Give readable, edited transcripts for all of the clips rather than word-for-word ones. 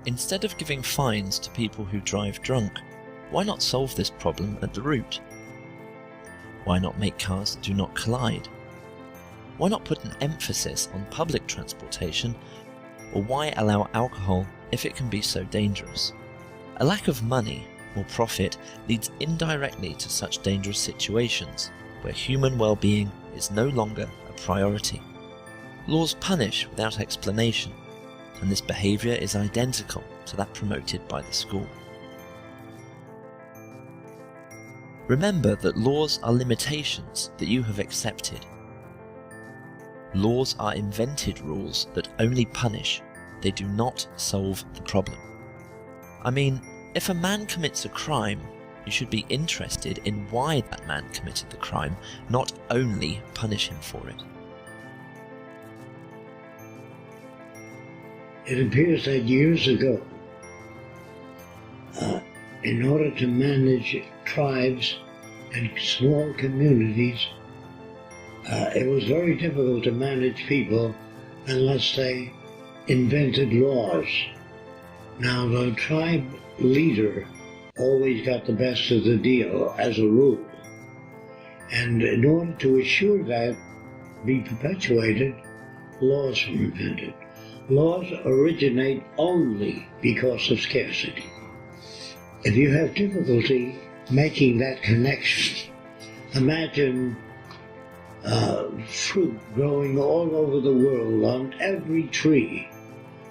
Instead of giving fines to people who drive drunk, why not solve this problem at the root? Why not make cars that do not collide? Why not put an emphasis on public transportation? Or why allow alcohol if it can be so dangerous? A lack of money or profit leads indirectly to such dangerous situations where human well-being is no longer a priority. Laws punish without explanation, and this behaviour is identical to that promoted by the school. Remember that laws are limitations that you have accepted. Laws are invented rules that only punish, they do not solve the problem. I mean, if a man commits a crime, you should be interested in why that man committed the crime, not only punish him for it. It appears that years ago, in order to manage tribes and small communities, it was very difficult to manage people unless they invented laws. Now, the tribe leader always got the best of the deal as a rule. And in order to assure that be perpetuated, laws were invented. Laws originate only because of scarcity. If you have difficulty making that connection, imagine fruit growing all over the world on every tree.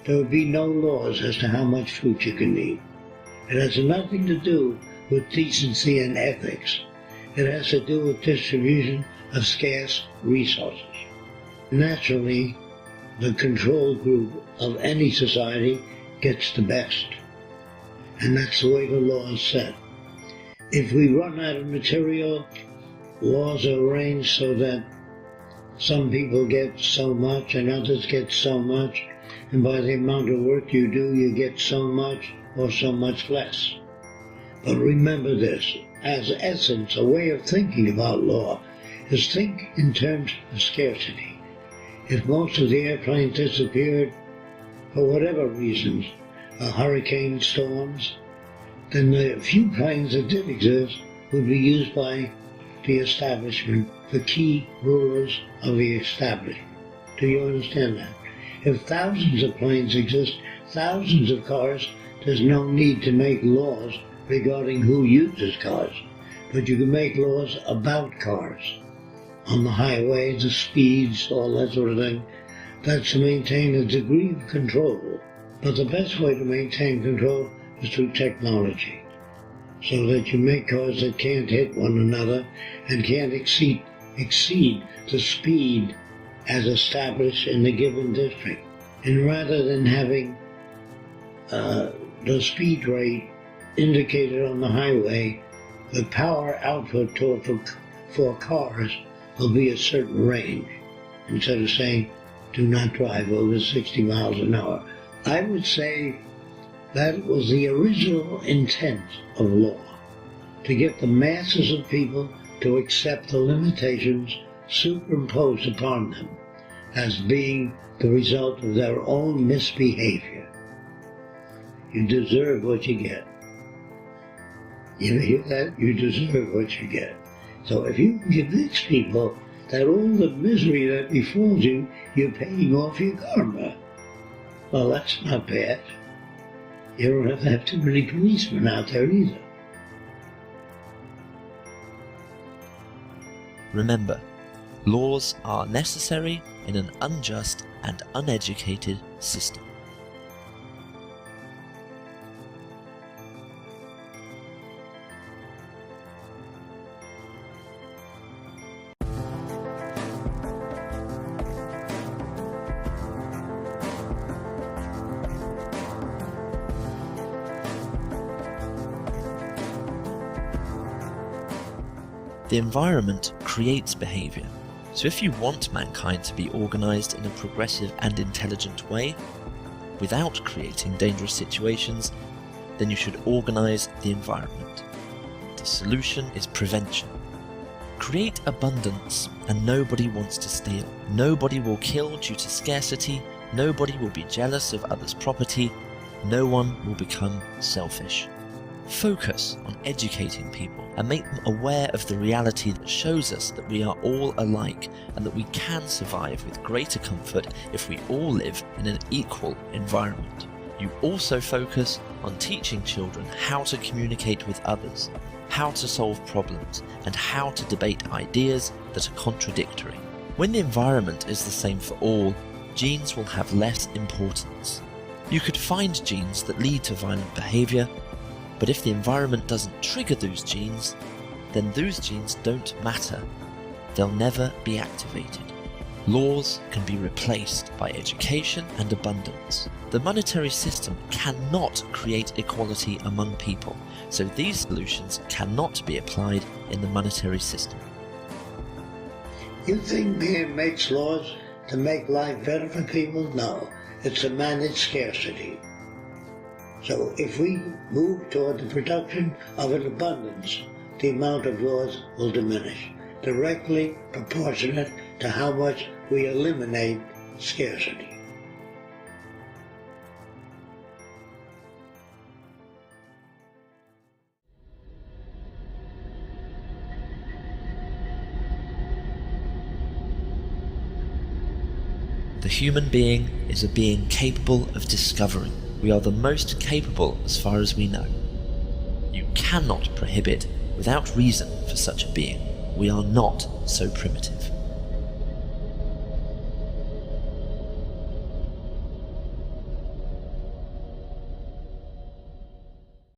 There would be no laws as to how much fruit you can eat. It has nothing to do with decency and ethics. It has to do with distribution of scarce resources. Naturally, the control group of any society gets the best. And that's the way the law is set. If we run out of material, laws are arranged so that some people get so much and others get so much, and by the amount of work you do, you get so much or so much less. But remember this, as essence, a way of thinking about law is think in terms of scarcity. If most of the airplanes disappeared, for whatever reasons, hurricane storms, then the few planes that did exist would be used by the establishment, the key rulers of the establishment. Do you understand that? If thousands of planes exist, thousands of cars, there's no need to make laws regarding who uses cars. But you can make laws about cars. On the highway, the speeds, all that sort of thing. That's to maintain a degree of control. But the best way to maintain control is through technology, so that you make cars that can't hit one another and can't exceed the speed as established in the given district. And rather than having the speed rate indicated on the highway, the power output for cars will be a certain range, instead of saying, do not drive over 60 miles an hour. I would say that was the original intent of law, to get the masses of people to accept the limitations superimposed upon them as being the result of their own misbehavior. You deserve what you get. You hear that? You deserve what you get. So if you can convince people that all the misery that befalls you, you're paying off your karma, well, that's not bad. You don't have to have too many policemen out there either. Remember, laws are necessary in an unjust and uneducated system. The environment creates behaviour, so if you want mankind to be organised in a progressive and intelligent way, without creating dangerous situations, then you should organise the environment. The solution is prevention. Create abundance and nobody wants to steal. Nobody will kill due to scarcity, nobody will be jealous of others' property, no one will become selfish. Focus on educating people and make them aware of the reality that shows us that we are all alike and that we can survive with greater comfort if we all live in an equal environment. You also focus on teaching children how to communicate with others, how to solve problems, and how to debate ideas that are contradictory. When the environment is the same for all, genes will have less importance. You could find genes that lead to violent behavior, but if the environment doesn't trigger those genes, then those genes don't matter. They'll never be activated. Laws can be replaced by education and abundance. The monetary system cannot create equality among people, so these solutions cannot be applied in the monetary system. You think man makes laws to make life better for people? No, it's to manage scarcity. So if we move toward the production of an abundance, the amount of laws will diminish, directly proportionate to how much we eliminate scarcity. The human being is a being capable of discovering. We are the most capable as far as we know. You cannot prohibit without reason for such a being. We are not so primitive.